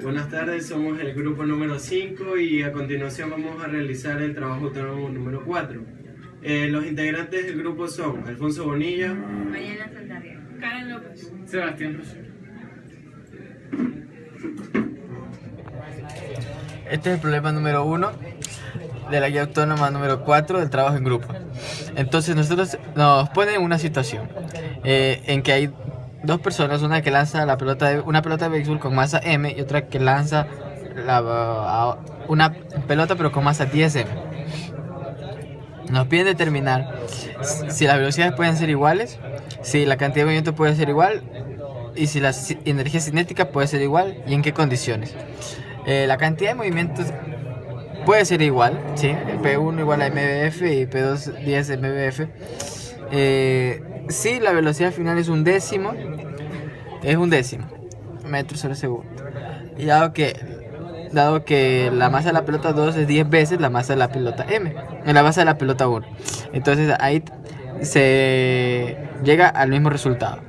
Buenas tardes, somos el grupo número 5 y a continuación vamos a realizar el trabajo autónomo número 4. Los integrantes del grupo son Alfonso Bonilla, Mariana Santarriaga, Karen López, Sebastián Rosario. Este es el problema número 1 de la guía autónoma número 4 del trabajo en grupo. Entonces nosotros nos ponen una situación en que hay dos personas, una que lanza una pelota de béisbol con masa M y otra que lanza una pelota pero con masa 10M. Nos piden determinar si las velocidades pueden ser iguales, si la cantidad de movimiento puede ser igual y si la energía cinética puede ser igual y en qué condiciones. La cantidad de movimientos puede ser igual, ¿sí? P1 igual a MBF y P2 10 MBF. Si la velocidad final es un décimo metros sobre segundo. Y dado que la masa de la pelota 2 es 10 veces la masa de la pelota M, en la masa de la pelota 1. Entonces ahí se llega al mismo resultado.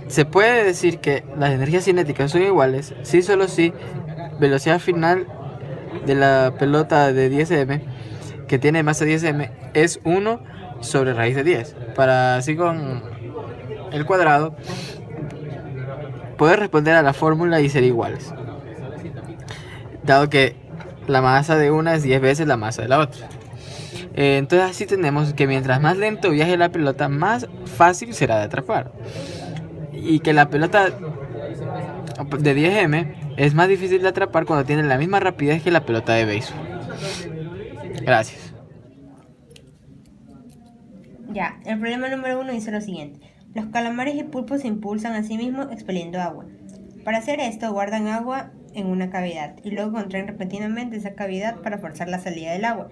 Se puede decir que las energías cinéticas son iguales si solo si velocidad final de la pelota de 10M, que tiene masa 10M, es 1 sobre raíz de 10. Para así con el cuadrado poder responder a la fórmula y ser iguales, dado que la masa de una es 10 veces la masa de la otra. Entonces así tenemos que mientras más lento viaje la pelota, más fácil será de atrapar, y que la pelota de 10M es más difícil de atrapar cuando tiene la misma rapidez que la pelota de béisbol. Gracias. Ya, el problema número 1 dice lo siguiente. Los calamares y pulpos se impulsan a sí mismos expeliendo agua. Para hacer esto, guardan agua en una cavidad y luego contraen repentinamente esa cavidad para forzar la salida del agua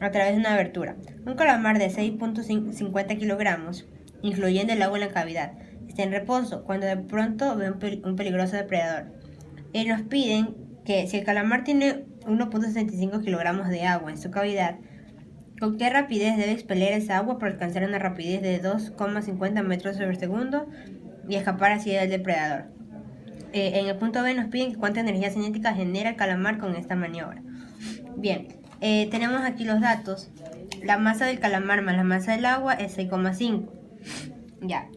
a través de una abertura. Un calamar de 6.50 kilogramos, incluyendo el agua en la cavidad, está en reposo cuando de pronto ve un peligroso depredador. Nos piden que si el calamar tiene 1.65 kilogramos de agua en su cavidad, ¿con qué rapidez debe expeler esa agua para alcanzar una rapidez de 2,50 metros sobre segundo y escapar hacia el depredador? En el punto B nos piden cuánta energía cinética genera el calamar con esta maniobra. Bien, tenemos aquí los datos. La masa del calamar más la masa del agua es 6,5. Ya.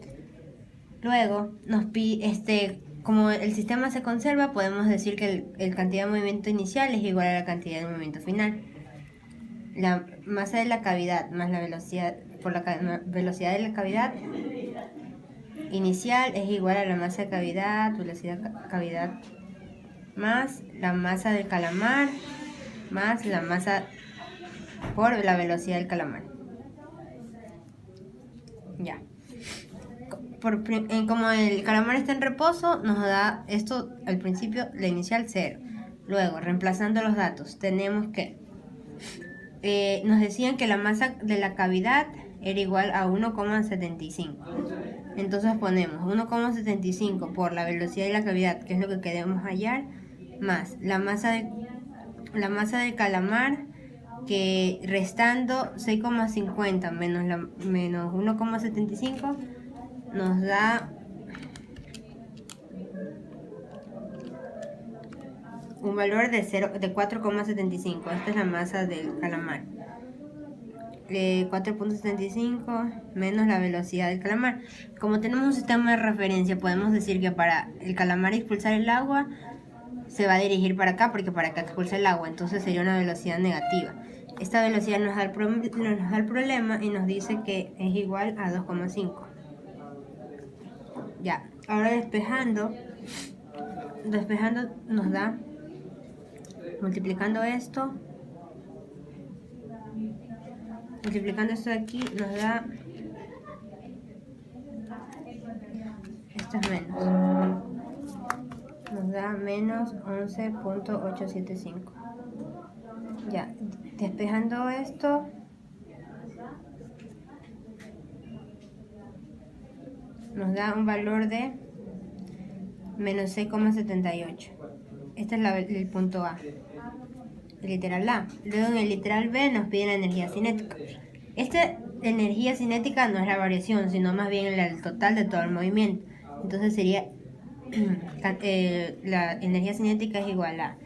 Luego nos pide, como el sistema se conserva, podemos decir que el cantidad de movimiento inicial es igual a la cantidad de movimiento final. La masa de la cavidad más la velocidad por la velocidad de la cavidad inicial es igual a la masa de cavidad, velocidad cavidad, más la masa del calamar, más la masa por la velocidad del calamar. Ya. Como el calamar está en reposo, nos da esto al principio, la inicial 0. Luego, reemplazando los datos, tenemos que nos decían que la masa de la cavidad era igual a 1,75. Entonces ponemos 1,75 por la velocidad de la cavidad, que es lo que queremos hallar, más la masa del calamar, que restando 6,50 menos 1,75 nos da un valor de 4,75. Esta es la masa del calamar. 4.75 menos la velocidad del calamar. Como tenemos un sistema de referencia, podemos decir que para el calamar expulsar el agua se va a dirigir para acá, porque para acá expulsa el agua, entonces sería una velocidad negativa. Esta velocidad nos da el problema y nos dice que es igual a 2,5. Ya, ahora despejando nos da, multiplicando esto de aquí, nos da, esto es menos, nos da menos 11.875. Ya, despejando esto, nos da un valor de menos 6,78. Este es el punto A, el literal A. Luego en el literal B nos piden la energía cinética. Esta energía cinética no es la variación, sino más bien el total de todo el movimiento. Entonces sería la energía cinética es igual a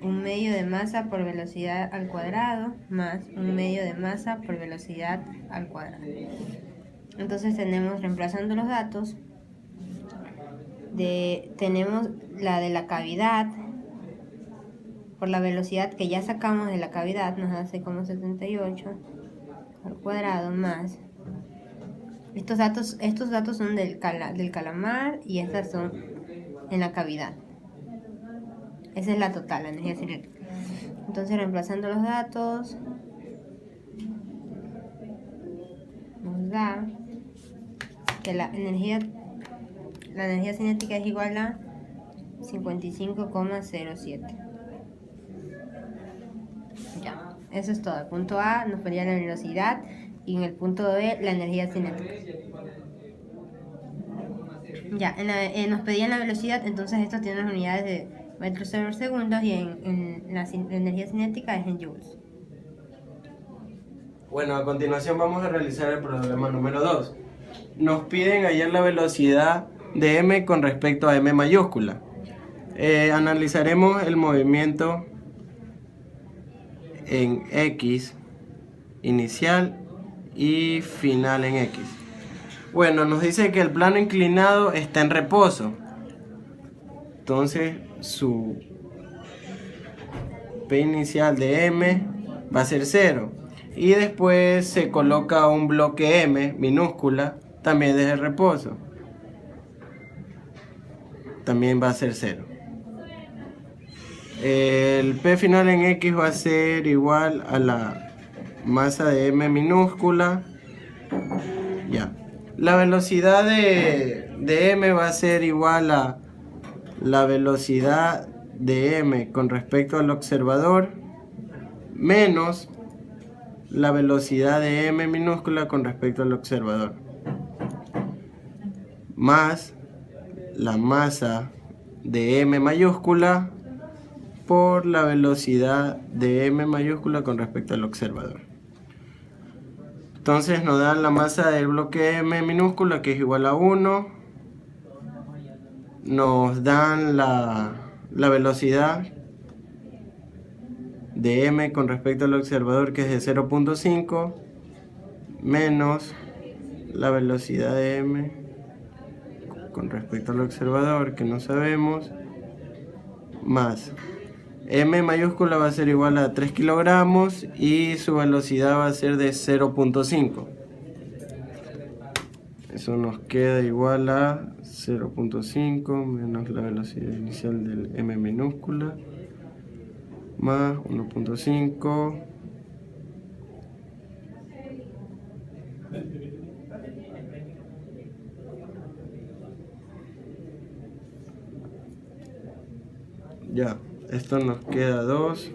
un medio de masa por velocidad al cuadrado más un medio de masa por velocidad al cuadrado. Entonces tenemos, reemplazando los datos, tenemos la de la cavidad por la velocidad que ya sacamos de la cavidad, nos hace como 78 al cuadrado más. Estos datos son del calamar y estas son en la cavidad. Esa es la total, la energía cinética. Entonces, reemplazando los datos, nos da que la energía cinética es igual a 55,07. Ya, eso es todo. El punto A nos pedía la velocidad y en el punto B la energía cinética. Ya, nos pedían la velocidad, entonces esto tiene las unidades de metros sobre segundos y en la energía cinética es en joules. Bueno, a continuación vamos a realizar el problema número 2. Nos piden hallar la velocidad de m con respecto a m mayúscula. Analizaremos el movimiento en x inicial y final en x. Bueno, nos dice que el plano inclinado está en reposo. Entonces su P inicial de m va a ser 0. Y después se coloca un bloque m minúscula también desde el reposo. También va a ser 0. El P final en x va a ser igual a la masa de m minúscula. Ya. La velocidad de m va a ser igual a la velocidad de m con respecto al observador menos la velocidad de m minúscula con respecto al observador más la masa de m mayúscula por la velocidad de m mayúscula con respecto al observador. Entonces nos dan la masa del bloque m minúscula, que es igual a 1. Nos dan la velocidad de m con respecto al observador, que es de 0.5, menos la velocidad de m con respecto al observador, que no sabemos, más m mayúscula va a ser igual a 3 kilogramos y su velocidad va a ser de 0.5. Eso nos queda igual a 0.5 menos la velocidad inicial del m minúscula más 1.5 ya, esto nos queda 2.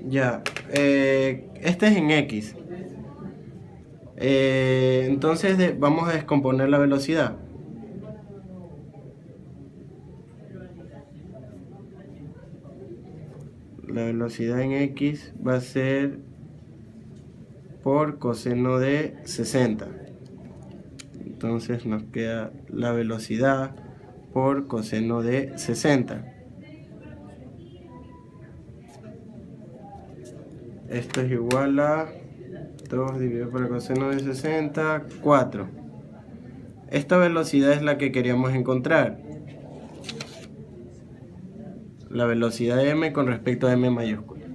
Ya, este es en x. Entonces vamos a descomponer la velocidad. La velocidad en x va a ser por coseno de 60. Entonces nos queda la velocidad por coseno de 60. Esto es igual a 2 dividido por el coseno de 60, 4. Esta velocidad es la que queríamos encontrar. La velocidad de m con respecto a m mayúscula.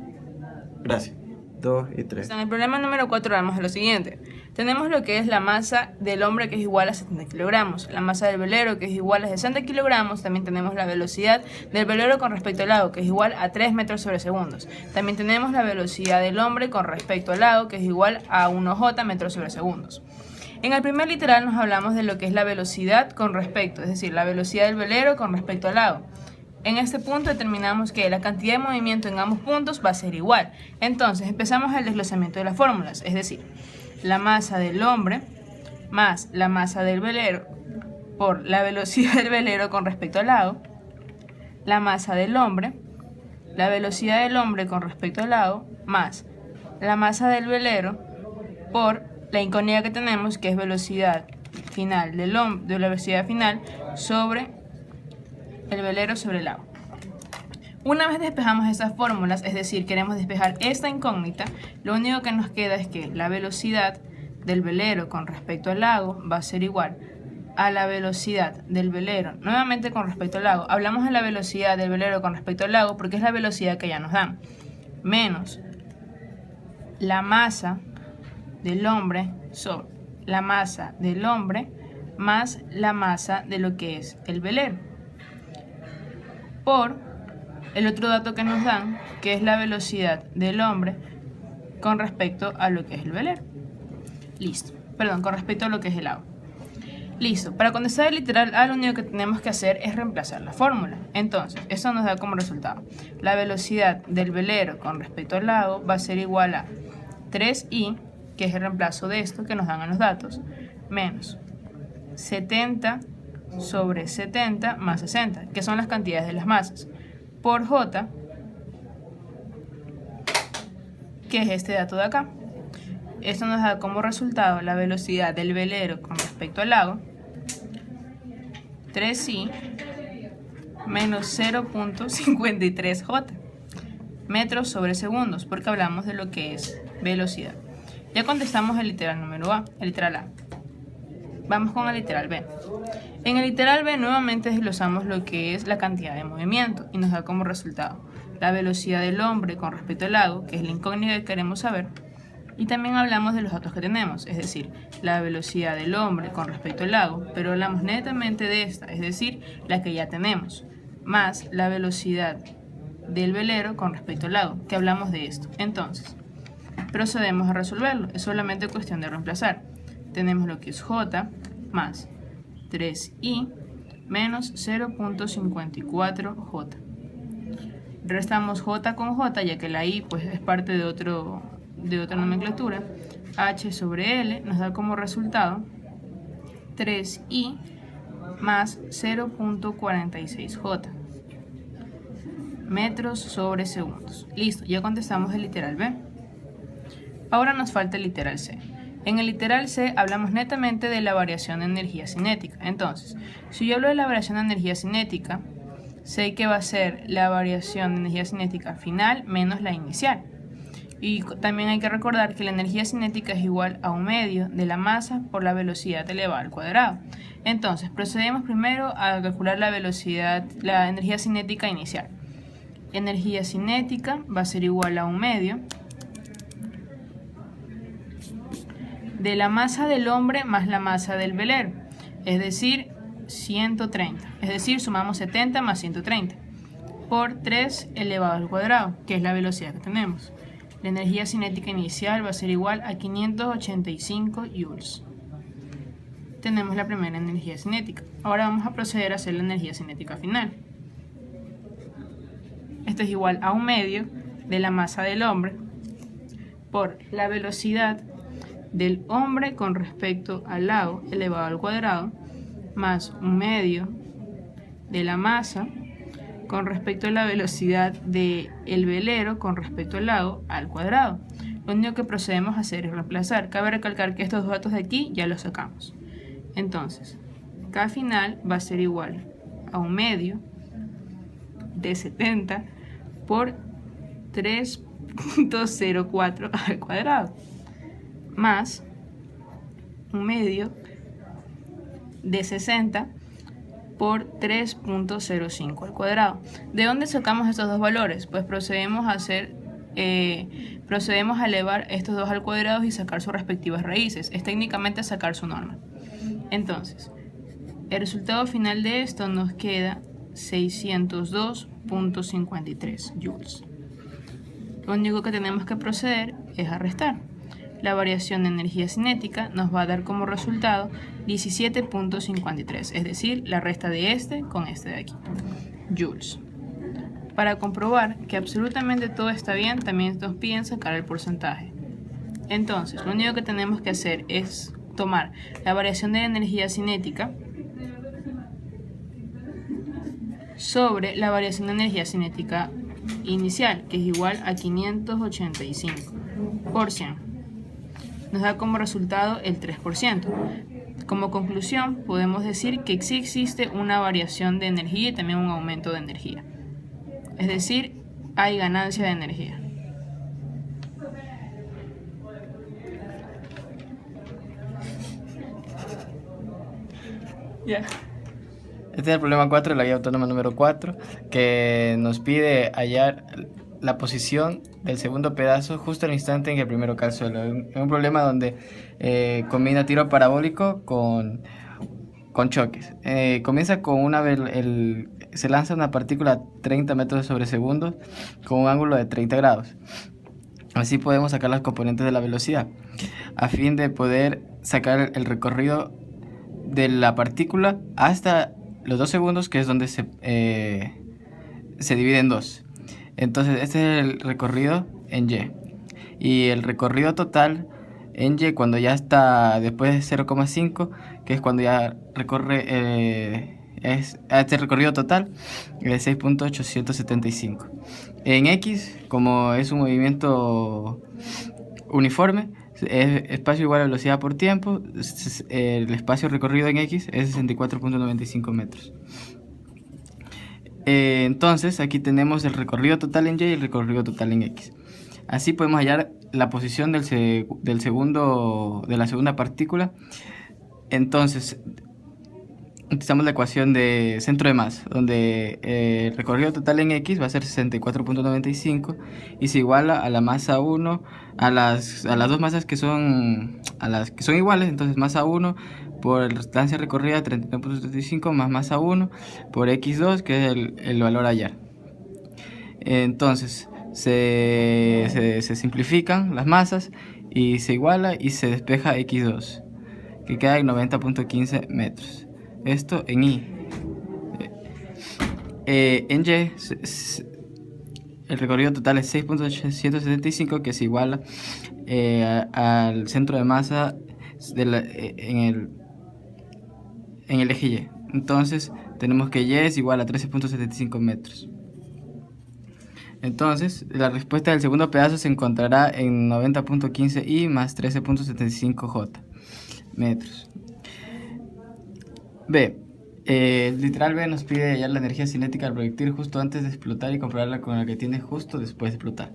Gracias. 2 y 3. En el problema número 4 vamos a lo siguiente. Tenemos lo que es la masa del hombre, que es igual a 70 kilogramos. La masa del velero, que es igual a 60 kilogramos. También tenemos la velocidad del velero con respecto al lago, que es igual a 3 metros sobre segundos. También tenemos la velocidad del hombre con respecto al lago, que es igual a 1j metros sobre segundos. En el primer literal nos hablamos de lo que es la velocidad con respecto, es decir, la velocidad del velero con respecto al lago. En este punto determinamos que la cantidad de movimiento en ambos puntos va a ser igual. Entonces empezamos el desglosamiento de las fórmulas, es decir, la masa del hombre más la masa del velero por la velocidad del velero con respecto al lago, la masa del hombre, la velocidad del hombre con respecto al lago, más la masa del velero por la incógnita que tenemos, que es velocidad final de la velocidad final sobre el velero sobre el agua. Una vez despejamos esas fórmulas, es decir, queremos despejar esta incógnita, lo único que nos queda es que la velocidad del velero con respecto al lago va a ser igual a la velocidad del velero, nuevamente con respecto al lago. Hablamos de la velocidad del velero con respecto al lago porque es la velocidad que ya nos dan, menos la masa del hombre sobre la masa del hombre más la masa de lo que es el velero, por el otro dato que nos dan, que es la velocidad del hombre con respecto a lo que es el velero. Listo. Perdón, con respecto a lo que es el agua. Listo. Para contestar el literal A, lo único que tenemos que hacer es reemplazar la fórmula. Entonces, eso nos da como resultado: la velocidad del velero con respecto al lago va a ser igual a 3i, que es el reemplazo de esto que nos dan en los datos, menos 70 sobre 70 más 60, que son las cantidades de las masas, por J, que es este dato de acá. Esto nos da como resultado la velocidad del velero con respecto al lago, 3i menos 0.53 J, metros sobre segundos, porque hablamos de lo que es velocidad. Ya contestamos el literal número A, el literal A. Vamos con el literal B. En el literal B nuevamente desglosamos lo que es la cantidad de movimiento y nos da como resultado la velocidad del hombre con respecto al lago, que es la incógnita que queremos saber, y también hablamos de los datos que tenemos, es decir, la velocidad del hombre con respecto al lago, pero hablamos netamente de esta, es decir, la que ya tenemos, más la velocidad del velero con respecto al lago, que hablamos de esto. Entonces, procedemos a resolverlo, es solamente cuestión de reemplazar. Tenemos lo que es J más 3i menos 0.54 J. Restamos J con J, ya que la I pues, es parte de otra nomenclatura. H sobre L nos da como resultado 3i más 0.46 J. Metros sobre segundos. Listo, ya contestamos el literal B. Ahora nos falta el literal C. En el literal C hablamos netamente de la variación de energía cinética. Entonces, si yo hablo de la variación de energía cinética, sé que va a ser la variación de energía cinética final menos la inicial. Y también hay que recordar que la energía cinética es igual a 1/2 de la masa por la velocidad elevada al cuadrado. Entonces, procedemos primero a calcular la energía cinética inicial. Energía cinética va a ser igual a 1/2 de la masa del hombre más la masa del velero, es decir, 130. Es decir, sumamos 70 más 130 por 3 elevado al cuadrado, que es la velocidad que tenemos. La energía cinética inicial va a ser igual a 585 joules. Tenemos la primera energía cinética. Ahora vamos a proceder a hacer la energía cinética final. Esto es igual a 1/2 de la masa del hombre por la velocidad del hombre con respecto al lago elevado al cuadrado más 1/2 de la masa con respecto a la velocidad del velero con respecto al lago al cuadrado. Lo único que procedemos a hacer es reemplazar. Cabe recalcar que estos dos datos de aquí ya los sacamos. Entonces, K final va a ser igual a 1/2 de 70 por 3.04 al cuadrado más 1/2 de 60 por 3.05 al cuadrado. ¿De dónde sacamos estos dos valores? Pues procedemos a elevar estos dos al cuadrado y sacar sus respectivas raíces. Es técnicamente sacar su norma. Entonces, el resultado final de esto nos queda 602.53 joules. Lo único que tenemos que proceder es a restar. La variación de energía cinética nos va a dar como resultado 17.53, es decir, la resta de este con este de aquí, joules. Para comprobar que absolutamente todo está bien, también nos piden sacar el porcentaje. Entonces, lo único que tenemos que hacer es tomar la variación de energía cinética sobre la variación de energía cinética inicial, que es igual a 585 por 100. Nos da como resultado el 3%. Como conclusión, podemos decir que sí existe una variación de energía y también un aumento de energía. Es decir, hay ganancia de energía. Ya. Este es el problema 4 de la guía autónoma número 4, que nos pide hallar la posición del segundo pedazo justo al instante en que el primero cae al suelo. Es un problema donde combina tiro parabólico con choques. Comienza con se lanza una partícula a 30 metros sobre segundo con un ángulo de 30 grados. Así podemos sacar las componentes de la velocidad, a fin de poder sacar el recorrido de la partícula hasta los 2 segundos, que es donde se divide en 2. Entonces este es el recorrido en Y. Y el recorrido total en Y, cuando ya está después de 0,5, que es cuando ya recorre este recorrido total, es 6.875. En X, como es un movimiento uniforme, es espacio igual a velocidad por tiempo, el espacio recorrido en X es 64.95 metros. Entonces aquí tenemos el recorrido total en Y y el recorrido total en X. Así podemos hallar la posición de la segunda partícula. Entonces utilizamos la ecuación de centro de masa, donde el recorrido total en X va a ser 64.95 y se iguala a la masa 1, a las dos masas que son iguales. Entonces masa 1 por distancia recorrida 39.75 más masa 1 por X2, que es el valor a hallar. Entonces se simplifican las masas y se iguala y se despeja X2, que queda en 90.15 metros. Esto en Y. En Y, el recorrido total es 6.875, que se iguala al centro de masa en el eje Y. Entonces tenemos que Y es igual a 13.75 metros. Entonces la respuesta del segundo pedazo se encontrará en 90.15 Y más 13.75 J metros. B. Literal B nos pide hallar la energía cinética del proyectil justo antes de explotar y compararla con la que tiene justo después de explotar.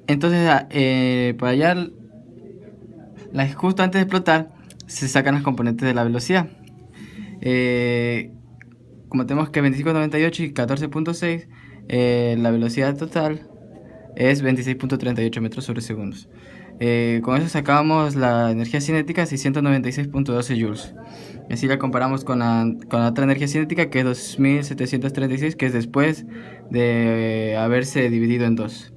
Entonces, para hallar justo antes de explotar, se sacan las componentes de la velocidad. Como tenemos que 25.98 y 14.6, la velocidad total es 26.38 metros sobre segundos. Con eso sacamos la energía cinética 696.12 joules. Así la comparamos con la otra energía cinética, que es 2736, que es después de haberse dividido en 2.